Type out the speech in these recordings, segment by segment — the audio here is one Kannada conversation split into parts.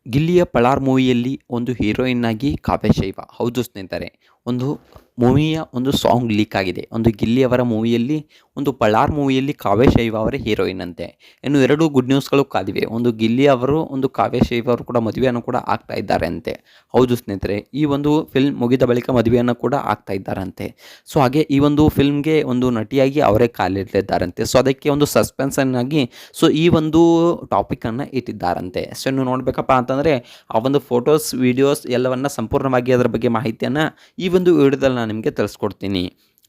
ಗಿಲ್ಲಿಯ ಪಳಾರ್ ಮೂವಿಯಲ್ಲಿ ಒಂದು ಹೀರೋಯಿನ್ ಆಗಿ ಕಾವ್ಯ ಶೈವ. ಹೌದು ಸ್ನೇಹಿತರೆ, ಒಂದು ಮೂವಿಯ ಒಂದು ಸಾಂಗ್ ಲೀಕ್ ಆಗಿದೆ. ಒಂದು ಗಿಲ್ಲಿಯವರ ಮೂವಿಯಲ್ಲಿ, ಒಂದು ಪಳಾರ್ ಮೂವಿಯಲ್ಲಿ ಕಾವ್ಯ ಶೈವ ಅವರೇ ಹೀರೋಯಿನ್ ಅಂತೆ. ಇನ್ನು ಎರಡು ಗುಡ್ ನ್ಯೂಸ್ಗಳು ಕಾದಿವೆ. ಒಂದು ಗಿಲ್ಲಿ ಅವರು, ಒಂದು ಕಾವ್ಯ ಶೈವ ಅವರು ಕೂಡ ಮದುವೆಯನ್ನು ಕೂಡ ಆಗ್ತಾ ಇದ್ದಾರೆ ಅಂತೆ. ಹೌದು ಸ್ನೇಹಿತರೆ, ಈ ಒಂದು ಫಿಲ್ಮ್ ಮುಗಿದ ಬಳಿಕ ಮದುವೆಯನ್ನು ಕೂಡ ಆಗ್ತಾ ಇದ್ದಾರಂತೆ. ಸೊ ಹಾಗೆ ಈ ಒಂದು ಫಿಲ್ಮ್ಗೆ ಒಂದು ನಟಿಯಾಗಿ ಅವರೇ ಕಾಲಿಡಲಿದ್ದಾರಂತೆ. ಸೊ ಅದಕ್ಕೆ ಒಂದು ಸಸ್ಪೆನ್ಸನ್ನಾಗಿ ಸೊ ಈ ಒಂದು ಟಾಪಿಕನ್ನು ಇಟ್ಟಿದ್ದಾರಂತೆ. ಸೊ ನೀವು ನೋಡಬೇಕಪ್ಪ ಅಂತಂದರೆ ಆ ಒಂದು ಫೋಟೋಸ್, ವಿಡಿಯೋಸ್ ಎಲ್ಲವನ್ನು ಸಂಪೂರ್ಣವಾಗಿ ಅದರ ಬಗ್ಗೆ ಮಾಹಿತಿಯನ್ನು ಈ ಒಂದು ವಿಡಿಯೋದಲ್ಲಿ ನಾನು ನಿಮಗೆ ತಿಳಿಸ್ಕೊಡ್ತೀನಿ.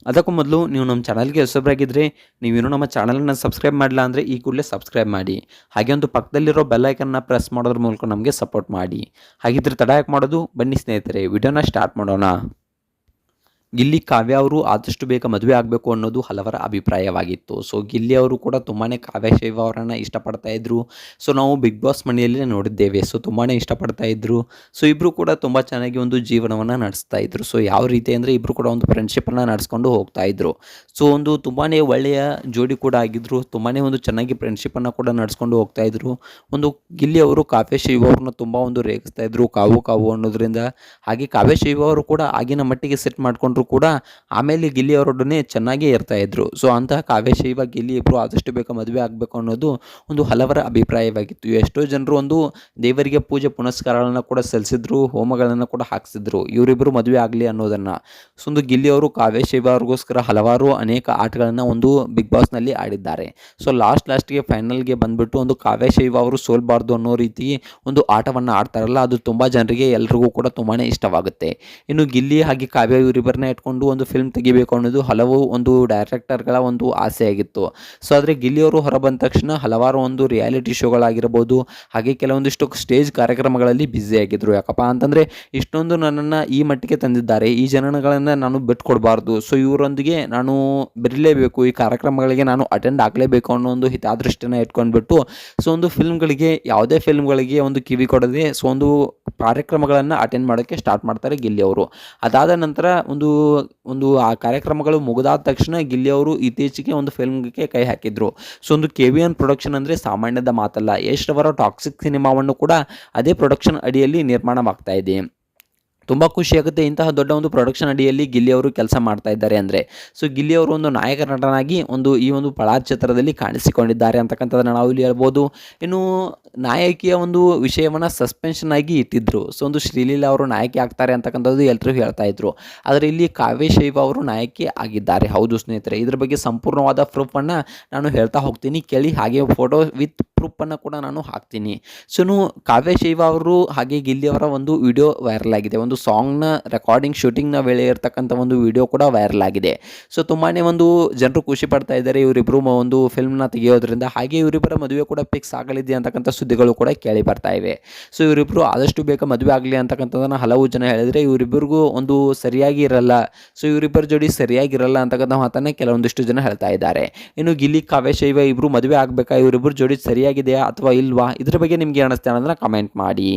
ಅದಕ್ಕೂ ಮೊದಲು ನೀವು ನಮ್ಮ ಚಾನಲ್ಗೆ ಹೊಸಬರಾಗಿದ್ದರೆ, ನೀವೇನು ನಮ್ಮ ಚಾನಲನ್ನು ಸಬ್ಸ್ಕ್ರೈಬ್ ಮಾಡಿಲ್ಲ ಅಂದರೆ ಈ ಕೂಡಲೇ ಸಬ್ಸ್ಕ್ರೈಬ್ ಮಾಡಿ. ಹಾಗೆ ಒಂದು ಪಕ್ಕದಲ್ಲಿರೋ ಬೆಲ್ಲೈಕನ್ನ ಪ್ರೆಸ್ ಮಾಡೋದ್ರ ಮೂಲಕ ನಮಗೆ ಸಪೋರ್ಟ್ ಮಾಡಿ. ಹಾಗಿದ್ರೆ ತಡ ಯಾಕೆ ಮಾಡೋದು, ಬನ್ನಿ ಸ್ನೇಹಿತರೆ ವಿಡಿಯೋನ ಸ್ಟಾರ್ಟ್ ಮಾಡೋಣ. ಗಿಲ್ಲಿ ಕಾವ್ಯ ಅವರು ಆದಷ್ಟು ಬೇಗ ಮದುವೆ ಆಗಬೇಕು ಅನ್ನೋದು ಹಲವರ ಅಭಿಪ್ರಾಯವಾಗಿತ್ತು. ಸೊ ಗಿಲ್ಲಿ ಅವರು ಕೂಡ ತುಂಬಾ ಕಾವ್ಯ ಶೈವ ಅವರನ್ನು ಇಷ್ಟಪಡ್ತಾ ಇದ್ದರು. ಸೊ ನಾವು ಬಿಗ್ ಬಾಸ್ ಮನೆಯಲ್ಲಿ ನೋಡಿದ್ದೇವೆ. ಸೊ ತುಂಬಾ ಇಷ್ಟಪಡ್ತಾ ಇದ್ದರು. ಸೊ ಇಬ್ಬರು ಕೂಡ ತುಂಬ ಚೆನ್ನಾಗಿ ಒಂದು ಜೀವನವನ್ನು ನಡೆಸ್ತಾ ಇದ್ದರು. ಸೊ ಯಾವ ರೀತಿ ಅಂದರೆ ಇಬ್ಬರು ಕೂಡ ಒಂದು ಫ್ರೆಂಡ್ಶಿಪ್ಪನ್ನು ನಡೆಸ್ಕೊಂಡು ಹೋಗ್ತಾ ಇದ್ದರು. ಸೊ ಒಂದು ತುಂಬಾ ಒಳ್ಳೆಯ ಜೋಡಿ ಕೂಡ ಆಗಿದ್ದರು. ತುಂಬಾ ಒಂದು ಚೆನ್ನಾಗಿ ಫ್ರೆಂಡ್ಶಿಪ್ಪನ್ನು ಕೂಡ ನಡೆಸ್ಕೊಂಡು ಹೋಗ್ತಾ ಇದ್ದರು. ಒಂದು ಗಿಲ್ಲಿ ಅವರು ಕಾವ್ಯ ಶೈವ ಅವ್ರನ್ನ ತುಂಬ ಒಂದು ರೇಗಿಸ್ತಾ ಇದ್ದರು, ಕಾವು ಕಾವು ಅನ್ನೋದ್ರಿಂದ. ಹಾಗೆ ಕಾವ್ಯ ಶೈವ ಅವರು ಕೂಡ ಆಗಿನ ಮಟ್ಟಿಗೆ ಸೆಟ್ ಮಾಡಿಕೊಂಡ್ರು ಕೂಡ ಆಮೇಲೆ ಗಿಲ್ಲಿ ಅವರೊಡನೆ ಚೆನ್ನಾಗೇ ಇರ್ತಾ ಇದ್ರು. ಸೊ ಅಂತಹ ಕಾವ್ಯ ಶೈವ ಗಿಲ್ಲಿ ಇಬ್ಬರು ಆದಷ್ಟು ಬೇಗ ಮದುವೆ ಆಗಬೇಕು ಅನ್ನೋದು ಒಂದು ಹಲವರ ಅಭಿಪ್ರಾಯವಾಗಿತ್ತು. ಎಷ್ಟೋ ಜನರು ಒಂದು ದೇವರಿಗೆ ಪೂಜೆ ಪುನಸ್ಕಾರಗಳನ್ನು ಕೂಡ ಸಲ್ಲಿಸಿದ್ರು, ಹೋಮಗಳನ್ನು ಕೂಡ ಹಾಕ್ಸಿದ್ರು ಇವರಿಬ್ಬರು ಮದುವೆ ಆಗಲಿ ಅನ್ನೋದನ್ನು. ಸೊ ಒಂದು ಗಿಲ್ಲಿ ಅವರು ಕಾವ್ಯ ಶೈವ ಅವ್ರಿಗೋಸ್ಕರ ಹಲವಾರು ಅನೇಕ ಆಟಗಳನ್ನು ಒಂದು ಬಿಗ್ ಬಾಸ್ನಲ್ಲಿ ಆಡಿದ್ದಾರೆ. ಸೊ ಲಾಸ್ಟ್ಗೆ ಫೈನಲ್ಗೆ ಬಂದುಬಿಟ್ಟು ಒಂದು ಕಾವ್ಯ ಶೈವ ಅವರು ಸೋಲ್ಬಾರ್ದು ಅನ್ನೋ ರೀತಿ ಒಂದು ಆಟವನ್ನು ಆಡ್ತಾರಲ್ಲ, ಅದು ತುಂಬ ಜನರಿಗೆ ಎಲ್ರಿಗೂ ಕೂಡ ತುಂಬಾ ಇಷ್ಟವಾಗುತ್ತೆ. ಇನ್ನು ಗಿಲ್ಲಿ ಹಾಗೆ ಕಾವ್ಯ ಇವರಿಬ್ಬರನ್ನ ಇಟ್ಕೊಂಡು ಒಂದು ಫಿಲ್ಮ್ ತೆಗಿಬೇಕು ಅನ್ನೋದು ಹಲವು ಒಂದು ಡೈರೆಕ್ಟರ್ಗಳ ಒಂದು ಆಸೆಯಾಗಿತ್ತು. ಸೊ ಆದರೆ ಗಿಲ್ಲಿಯವರು ಹೊರ ಬಂದ ತಕ್ಷಣ ಹಲವಾರು ಒಂದು ರಿಯಾಲಿಟಿ ಶೋಗಳಾಗಿರ್ಬೋದು, ಹಾಗೆ ಕೆಲವೊಂದಿಷ್ಟು ಸ್ಟೇಜ್ ಕಾರ್ಯಕ್ರಮಗಳಲ್ಲಿ ಬ್ಯುಸಿಯಾಗಿದ್ದರು. ಯಾಕಪ್ಪ ಅಂತಂದರೆ ಇಷ್ಟೊಂದು ನನ್ನನ್ನು ಈ ಮಟ್ಟಿಗೆ ತಂದಿದ್ದಾರೆ, ಈ ಜನಗಳನ್ನು ನಾನು ಬಿಟ್ಕೊಡ್ಬಾರ್ದು, ಸೊ ಇವರೊಂದಿಗೆ ನಾನು ಬೆರಲೇಬೇಕು, ಈ ಕಾರ್ಯಕ್ರಮಗಳಿಗೆ ನಾನು ಅಟೆಂಡ್ ಆಗಲೇಬೇಕು ಅನ್ನೋ ಒಂದು ಹಿತಾದೃಷ್ಟಿನ ಇಟ್ಕೊಂಡ್ಬಿಟ್ಟು ಸೊ ಒಂದು ಫಿಲ್ಮ್ಗಳಿಗೆ, ಯಾವುದೇ ಫಿಲ್ಮ್ಗಳಿಗೆ ಒಂದು ಕಿವಿ ಕೊಡದೆ ಸೊ ಒಂದು ಕಾರ್ಯಕ್ರಮಗಳನ್ನು ಅಟೆಂಡ್ ಮಾಡೋಕ್ಕೆ ಸ್ಟಾರ್ಟ್ ಮಾಡ್ತಾರೆ ಗಿಲ್ಲಿ ಅವರು. ಅದಾದ ನಂತರ ಒಂದು ಆ ಕಾರ್ಯಕ್ರಮಗಳು ಮುಗಿದಾದ ತಕ್ಷಣ ಗಿಲ್ಲಿ ಅವರು ಇತ್ತೀಚೆಗೆ ಒಂದು ಫಿಲ್ಮ್ಗೆ ಕೈ ಹಾಕಿದ್ರು. ಸೊ ಒಂದು KVN ಪ್ರೊಡಕ್ಷನ್ ಅಂದರೆ ಸಾಮಾನ್ಯದ ಮಾತಲ್ಲ. ಯಶ್ ರವರ ಟಾಕ್ಸಿಕ್ ಸಿನಿಮಾವನ್ನು ಕೂಡ ಅದೇ ಪ್ರೊಡಕ್ಷನ್ ಅಡಿಯಲ್ಲಿ ನಿರ್ಮಾಣವಾಗ್ತಾ ಇದೆ. ತುಂಬ ಖುಷಿಯಾಗುತ್ತೆ ಇಂತಹ ದೊಡ್ಡ ಒಂದು ಪ್ರೊಡಕ್ಷನ್ ಅಡಿಯಲ್ಲಿ ಗಿಲ್ಲಿ ಅವರು ಕೆಲಸ ಮಾಡ್ತಾ ಇದ್ದಾರೆ ಅಂದರೆ. ಸೊ ಗಿಲ್ಲಿ ಅವರು ಒಂದು ನಾಯಕ ನಟನಾಗಿ ಈ ಒಂದು ಪಳಾರ್ ಚಿತ್ರದಲ್ಲಿ ಕಾಣಿಸಿಕೊಂಡಿದ್ದಾರೆ ಅಂತಕ್ಕಂಥದ್ದನ್ನು ನಾವು ಇಲ್ಲಿ ಹೇಳ್ಬೋದು. ಇನ್ನು ನಾಯಕಿಯ ಒಂದು ವಿಷಯವನ್ನು ಸಸ್ಪೆನ್ಷನ್ ಆಗಿ ಇಟ್ಟಿದ್ದರು. ಸೊ ಒಂದು ಶ್ರೀಲೀಲಾ ಅವರು ನಾಯಕಿ ಆಗ್ತಾರೆ ಅಂತಕ್ಕಂಥದ್ದು ಎಲ್ಲರೂ ಹೇಳ್ತಾ ಇದ್ರು. ಆದರೆ ಇಲ್ಲಿ ಕಾವ್ಯ ಶೈವ ಅವರು ನಾಯಕಿ ಆಗಿದ್ದಾರೆ. ಹೌದು ಸ್ನೇಹಿತರೆ, ಇದ್ರ ಬಗ್ಗೆ ಸಂಪೂರ್ಣವಾದ ಪ್ರೂಫನ್ನು ನಾನು ಹೇಳ್ತಾ ಹೋಗ್ತೀನಿ, ಕೇಳಿ. ಹಾಗೆ ಫೋಟೋ ವಿತ್ ಪ್ರೂಫನ್ನು ಕೂಡ ನಾನು ಹಾಕ್ತೀನಿ. ಸೊ ಕಾವ್ಯ ಶೈವ ಅವರು ಹಾಗೆ ಗಿಲ್ಲಿ ಅವರ ಒಂದು ವಿಡಿಯೋ ವೈರಲ್ ಆಗಿದೆ. ಒಂದು ಸಾಂಗ್ನ ರೆಕಾರ್ಡಿಂಗ್ ಶೂಟಿಂಗ್ನ ವೇಳೆ ಇರ್ತಕ್ಕಂಥ ಒಂದು ವಿಡಿಯೋ ಕೂಡ ವೈರಲ್ ಆಗಿದೆ. ಸೊ ತುಂಬಾ ಒಂದು ಜನರು ಖುಷಿ ಪಡ್ತಾ ಇದ್ದಾರೆ ಇವರಿಬ್ಬರು ಒಂದು ಫಿಲ್ಮ್ನ ತೆಗೆಯೋದ್ರಿಂದ. ಹಾಗೆ ಇವರಿಬ್ಬರ ಮದುವೆ ಕೂಡ ಫಿಕ್ಸ್ ಆಗಲಿದೆ ಅಂತಕ್ಕಂಥ ಸುದ್ದಿಗಳು ಕೂಡ ಕೇಳಿ ಬರ್ತಾ ಇವೆ. ಸೊ ಇವರಿಬ್ಬರು ಆದಷ್ಟು ಬೇಗ ಮದುವೆ ಆಗಲಿ ಅಂತಕ್ಕಂಥದ್ದನ್ನು ಹಲವು ಜನ ಹೇಳಿದರೆ, ಇವರಿಬ್ಬರಿಗೂ ಒಂದು ಸರಿಯಾಗಿ ಇರಲ್ಲ, ಸೊ ಇವರಿಬ್ಬರ ಜೋಡಿ ಸರಿಯಾಗಿರಲ್ಲ ಅಂತಕ್ಕಂಥ ಮಾತನ್ನು ಕೆಲವೊಂದಿಷ್ಟು ಜನ ಹೇಳ್ತಾ ಇದ್ದಾರೆ. ಇನ್ನು ಗಿಲ್ಲಿ ಕಾವ್ಯ ಶೈವ ಇಬ್ಬರು ಮದುವೆ ಆಗಬೇಕಾ, ಇವರಿಬ್ಬರು ಜೋಡಿ ಸರಿಯಾಗಿದೆಯಾ ಅಥವಾ ಇಲ್ವಾ, ಇದ್ರ ಬಗ್ಗೆ ನಿಮ್ಗೆ ಅನಿಸ್ತಾ ಅನ್ನೋದನ್ನ ಕಮೆಂಟ್ ಮಾಡಿ.